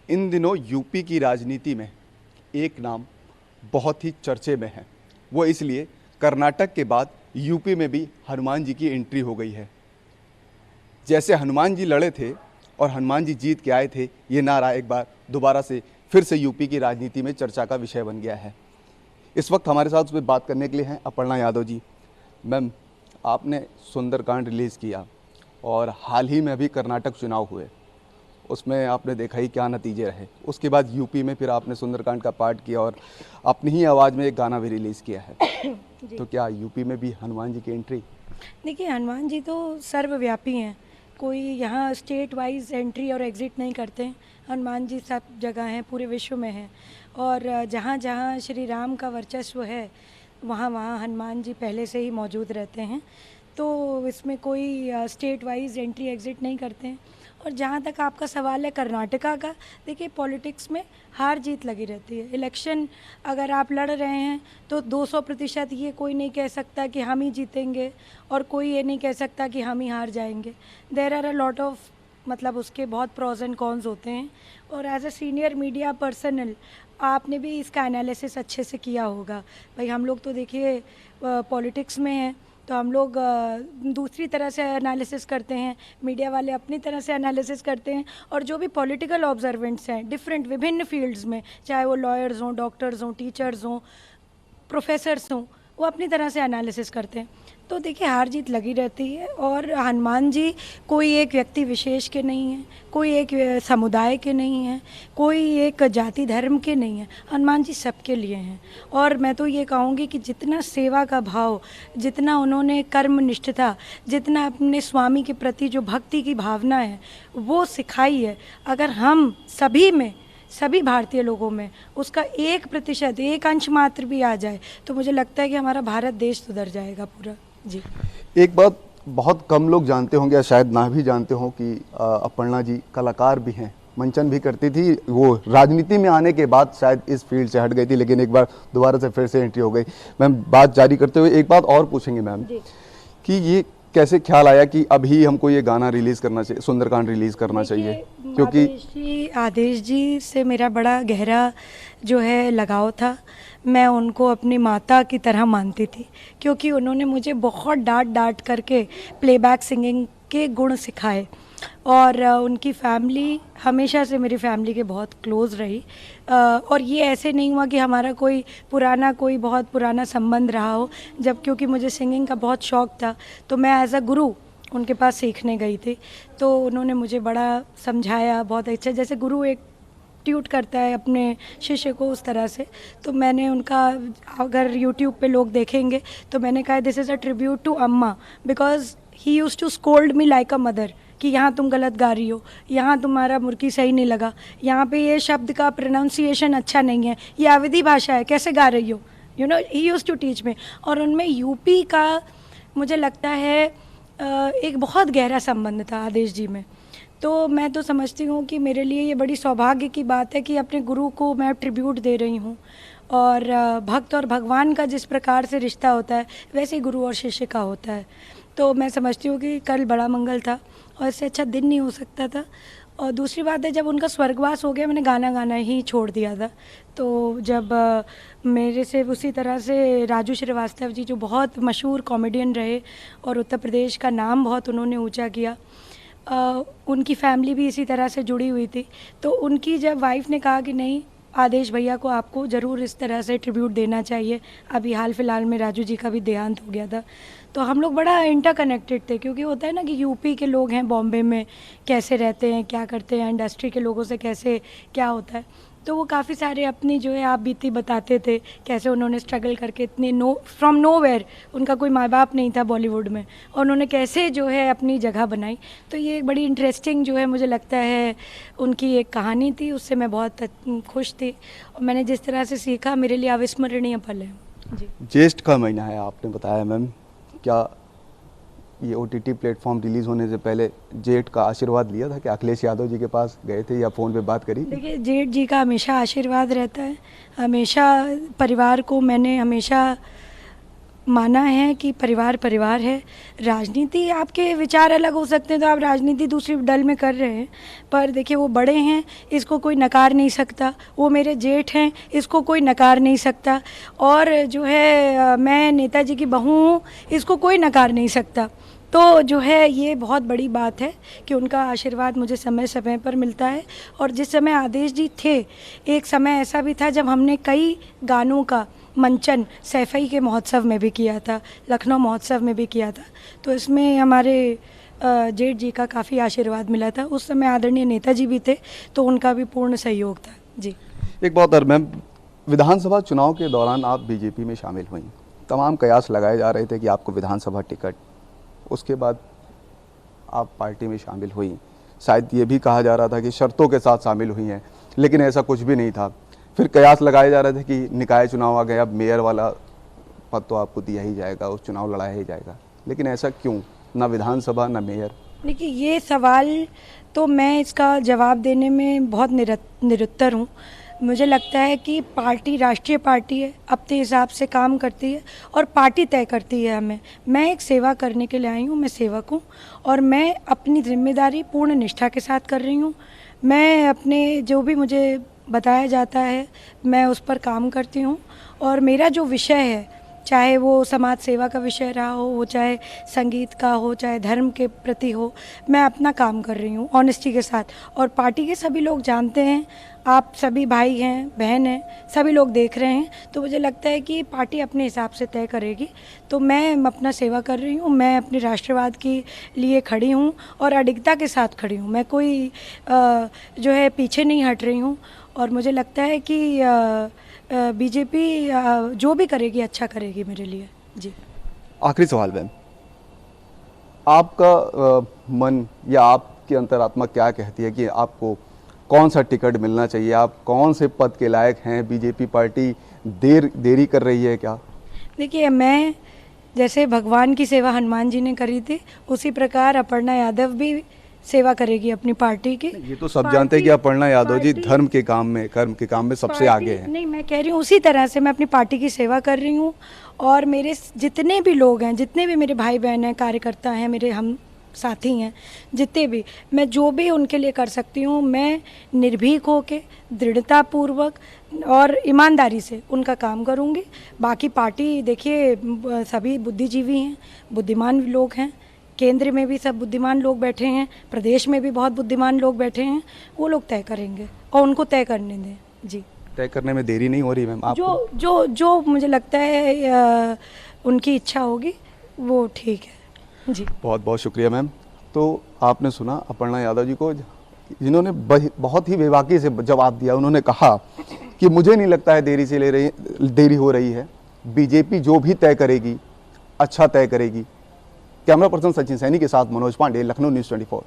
इन दिनों यूपी की राजनीति में एक नाम बहुत ही चर्चे में है। वो इसलिए कर्नाटक के बाद यूपी में भी हनुमान जी की एंट्री हो गई है। जैसे हनुमान जी लड़े थे और हनुमान जी जीत के आए थे, ये नारा एक बार दोबारा से फिर से यूपी की राजनीति में चर्चा का विषय बन गया है। इस वक्त हमारे साथ उस पर बात करने के लिए हैं अपर्णा यादव जी। मैम, आपने सुंदरकांड रिलीज़ किया और हाल ही में अभी कर्नाटक चुनाव हुए, उसमें आपने देखा ही क्या नतीजे रहे। उसके बाद यूपी में फिर आपने सुंदरकांड का पार्ट किया और अपनी ही आवाज़ में एक गाना भी रिलीज़ किया है। तो क्या यूपी में भी हनुमान जी की एंट्री? देखिए, हनुमान जी तो सर्वव्यापी हैं, कोई यहाँ स्टेट वाइज एंट्री और एग्ज़िट नहीं करते हैं। हनुमान जी सब जगह हैं, पूरे विश्व में हैं। और जहाँ जहाँ श्री राम का वर्चस्व है वहाँ वहाँ हनुमान जी पहले से ही मौजूद रहते हैं। तो इसमें कोई स्टेट वाइज एंट्री एग्ज़िट नहीं करते हैं। और जहाँ तक आपका सवाल है कर्नाटका का, देखिए पॉलिटिक्स में हार जीत लगी रहती है। इलेक्शन अगर आप लड़ रहे हैं तो 200% ये कोई नहीं कह सकता कि हम ही जीतेंगे और कोई ये नहीं कह सकता कि हम ही हार जाएंगे। There are a lot of मतलब उसके बहुत प्रॉज एंड कॉन्स होते हैं। और as a senior media personal आपने भी इसका एनालिसिस अच्छे से किया होगा। भाई हम लोग तो देखिए पॉलिटिक्स में हैं, तो हम लोग दूसरी तरह से एनालिसिस करते हैं, मीडिया वाले अपनी तरह से एनालिसिस करते हैं। और जो भी पॉलिटिकल ऑब्जर्वेंट्स हैं डिफरेंट विभिन्न फील्ड्स में, चाहे वो लॉयर्स हों, डॉक्टर्स हों, टीचर्स हों, प्रोफेसर्स हों, वो अपनी तरह से एनालिसिस करते हैं। तो देखिए हार जीत लगी रहती है। और हनुमान जी कोई एक व्यक्ति विशेष के नहीं हैं, कोई एक समुदाय के नहीं हैं, कोई एक जाति धर्म के नहीं हैं। हनुमान जी सबके लिए हैं। और मैं तो ये कहूँगी कि जितना सेवा का भाव, जितना उन्होंने कर्मनिष्ठता, जितना अपने स्वामी के प्रति जो भक्ति की भावना है वो सिखाई है, अगर हम सभी में, सभी भारतीय लोगों में उसका 1%, एक अंश मात्र भी आ जाए तो मुझे लगता है कि हमारा भारत देश सुधर जाएगा पूरा। जी, एक बात बहुत कम लोग जानते होंगे या शायद ना भी जानते हों कि अपर्णा जी कलाकार भी हैं, मंचन भी करती थी। वो राजनीति में आने के बाद शायद इस फील्ड से हट गई थी, लेकिन एक बार दोबारा से फिर से एंट्री हो गई। मैम, बात जारी करते हुए एक बात और पूछेंगे मैम कि ये कैसे ख्याल आया कि अभी हमको ये गाना रिलीज़ करना चाहिए, सुंदरकांड रिलीज़ करना चाहिए? क्योंकि आदेश जी से मेरा बड़ा गहरा जो है लगाव था। मैं उनको अपनी माता की तरह मानती थी, क्योंकि उन्होंने मुझे बहुत डांट करके प्लेबैक सिंगिंग के गुण सिखाए। और उनकी फैमिली हमेशा से मेरी फैमिली के बहुत क्लोज़ रही। और ये ऐसे नहीं हुआ कि हमारा कोई बहुत पुराना संबंध रहा हो। जब क्योंकि मुझे सिंगिंग का बहुत शौक़ था तो मैं एज अ गुरु उनके पास सीखने गई थी। तो उन्होंने मुझे बड़ा समझाया, बहुत अच्छा, जैसे गुरु एक ट्यूट करता है अपने शिष्य को, उस तरह से। तो मैंने उनका, अगर यूट्यूब पे लोग देखेंगे तो मैंने कहा this is a tribute to Amma, because he used to scold me like a mother कि यहाँ तुम गलत गा रही हो, यहाँ तुम्हारा मुर्की सही नहीं लगा, यहाँ पे ये शब्द का प्रोनाउंसिएशन अच्छा नहीं है, ये अवधी भाषा है, कैसे गा रही हो, you know, he used to teach me. और उनमें यूपी का मुझे लगता है एक बहुत गहरा संबंध था आदेश जी में। तो मैं तो समझती हूँ कि मेरे लिए ये बड़ी सौभाग्य की बात है कि अपने गुरु को मैं ट्रिब्यूट दे रही हूँ। और भक्त और भगवान का जिस प्रकार से रिश्ता होता है वैसे ही गुरु और शिष्य का होता है। तो मैं समझती हूँ कि कल बड़ा मंगल था और इससे अच्छा दिन नहीं हो सकता था। और दूसरी बात है, जब उनका स्वर्गवास हो गया मैंने गाना गाना ही छोड़ दिया था। तो जब मेरे से उसी तरह से राजू श्रीवास्तव जी, जो बहुत मशहूर कॉमेडियन रहे और उत्तर प्रदेश का नाम बहुत उन्होंने ऊंचा किया, उनकी फैमिली भी इसी तरह से जुड़ी हुई थी। तो उनकी जब वाइफ ने कहा कि नहीं, आदेश भैया को आपको ज़रूर इस तरह से ट्रिब्यूट देना चाहिए, अभी हाल फिलहाल में राजू जी का भी देहांत हो गया था, तो हम लोग बड़ा इंटरकनेक्टेड थे। क्योंकि होता है ना कि यूपी के लोग हैं, बॉम्बे में कैसे रहते हैं, क्या करते हैं, इंडस्ट्री के लोगों से कैसे क्या होता है, तो वो काफ़ी सारे अपनी जो है आप बीती बताते थे, कैसे उन्होंने स्ट्रगल करके इतने फ्रॉम नोवेयर, उनका कोई माँ बाप नहीं था बॉलीवुड में, और उन्होंने कैसे जो है अपनी जगह बनाई। तो ये एक बड़ी इंटरेस्टिंग जो है मुझे लगता है उनकी एक कहानी थी, उससे मैं बहुत खुश थी। और मैंने जिस तरह से सीखा मेरे लिए अविस्मरणीय पल है। जी, ज्येष्ठ का महीना है आपने बताया मैम, क्या ये OTT प्लेटफॉर्म रिलीज़ होने से पहले जेठ का आशीर्वाद लिया था कि अखिलेश यादव जी के पास गए थे या फ़ोन पे बात करी? देखिए जेठ जी का हमेशा आशीर्वाद रहता है, हमेशा परिवार को मैंने हमेशा माना है कि परिवार परिवार है। राजनीति, आपके विचार अलग हो सकते हैं तो आप राजनीति दूसरी दल में कर रहे हैं, पर देखिए वो बड़े हैं, इसको कोई नकार नहीं सकता। वो मेरे जेठ हैं, इसको कोई नकार नहीं सकता। और जो है मैं नेताजी की बहू हूँ, इसको कोई नकार नहीं सकता। तो जो है ये बहुत बड़ी बात है कि उनका आशीर्वाद मुझे समय समय पर मिलता है। और जिस समय आदेश जी थे, एक समय ऐसा भी था जब हमने कई गानों का मंचन सैफई के महोत्सव में भी किया था, लखनऊ महोत्सव में भी किया था। तो इसमें हमारे जेठ जी का काफ़ी आशीर्वाद मिला था। उस समय आदरणीय नेताजी भी थे, तो उनका भी पूर्ण सहयोग था। जी, एक बहुत और मैम, विधानसभा चुनाव के दौरान आप बीजेपी में शामिल हुई, तमाम कयास लगाए जा रहे थे कि आपको विधानसभा टिकट, उसके बाद आप पार्टी में शामिल हुई। शायद ये भी कहा जा रहा था कि शर्तों के साथ शामिल हुई हैं, लेकिन ऐसा कुछ भी नहीं था। फिर कयास लगाए जा रहे थे कि निकाय चुनाव आ गए, अब मेयर वाला पद तो आपको दिया ही जाएगा, उस चुनाव लड़ाया ही जाएगा, लेकिन ऐसा क्यों, ना विधानसभा ना मेयर? देखिए ये सवाल तो मैं इसका जवाब देने में बहुत निरुत्तर हूँ। मुझे लगता है कि पार्टी राष्ट्रीय पार्टी है, अपने हिसाब से काम करती है और पार्टी तय करती है हमें। मैं एक सेवा करने के लिए आई हूँ, मैं सेवक हूँ और मैं अपनी जिम्मेदारी पूर्ण निष्ठा के साथ कर रही हूँ। मैं अपने जो भी मुझे बताया जाता है मैं उस पर काम करती हूँ। और मेरा जो विषय है, चाहे वो समाज सेवा का विषय रहा हो, वो चाहे संगीत का हो, चाहे धर्म के प्रति हो, मैं अपना काम कर रही हूँ ऑनेस्टी के साथ। और पार्टी के सभी लोग जानते हैं, आप सभी भाई हैं, बहन हैं, सभी लोग देख रहे हैं। तो मुझे लगता है कि पार्टी अपने हिसाब से तय करेगी। तो मैं अपना सेवा कर रही हूँ, मैं अपने राष्ट्रवाद के लिए खड़ी हूँ और अडिगता के साथ खड़ी हूँ। मैं कोई जो है पीछे नहीं हट रही हूँ। और मुझे लगता है कि बीजेपी जो भी करेगी अच्छा करेगी मेरे लिए। जी, आखिरी सवाल मैम, आपका मन या आपकी अंतरात्मा क्या कहती है कि आपको कौन सा टिकट मिलना चाहिए? आप कौन से पद के लायक हैं? बीजेपी पार्टी देरी कर रही है क्या? देखिए मैं जैसे भगवान की सेवा हनुमान जी ने करी थी, उसी प्रकार अपर्णा यादव भी सेवा करेगी अपनी पार्टी की। ये तो सब जानते हैं कि अपर्णा यादव जी धर्म के काम में, कर्म के काम में सबसे आगे हैं। नहीं, मैं कह रही हूँ उसी तरह से मैं अपनी पार्टी की सेवा कर रही हूँ। और मेरे जितने भी लोग हैं, जितने भी मेरे भाई बहन हैं, कार्यकर्ता हैं, मेरे हम साथी हैं, जितने भी, मैं जो भी उनके लिए कर सकती हूँ, मैं निर्भीक होके दृढ़तापूर्वक और ईमानदारी से उनका काम करूँगी। बाकी पार्टी देखिए सभी बुद्धिजीवी हैं, बुद्धिमान लोग हैं, केंद्र में भी सब बुद्धिमान लोग बैठे हैं, प्रदेश में भी बहुत बुद्धिमान लोग बैठे हैं, वो लोग तय करेंगे और उनको तय करने दें। जी, तय करने में देरी नहीं हो रही मैम? जो मुझे लगता है उनकी इच्छा होगी वो ठीक है। जी, बहुत बहुत शुक्रिया मैम। तो आपने सुना अपर्णा यादव जी को, जिन्होंने बहुत ही बेबाकी से जवाब दिया। उन्होंने कहा कि मुझे नहीं लगता है देरी हो रही है, बीजेपी जो भी तय करेगी अच्छा तय करेगी। कैमरा पर्सन सचिन सैनी के साथ मनोज पांडे, लखनऊ न्यूज़ 24।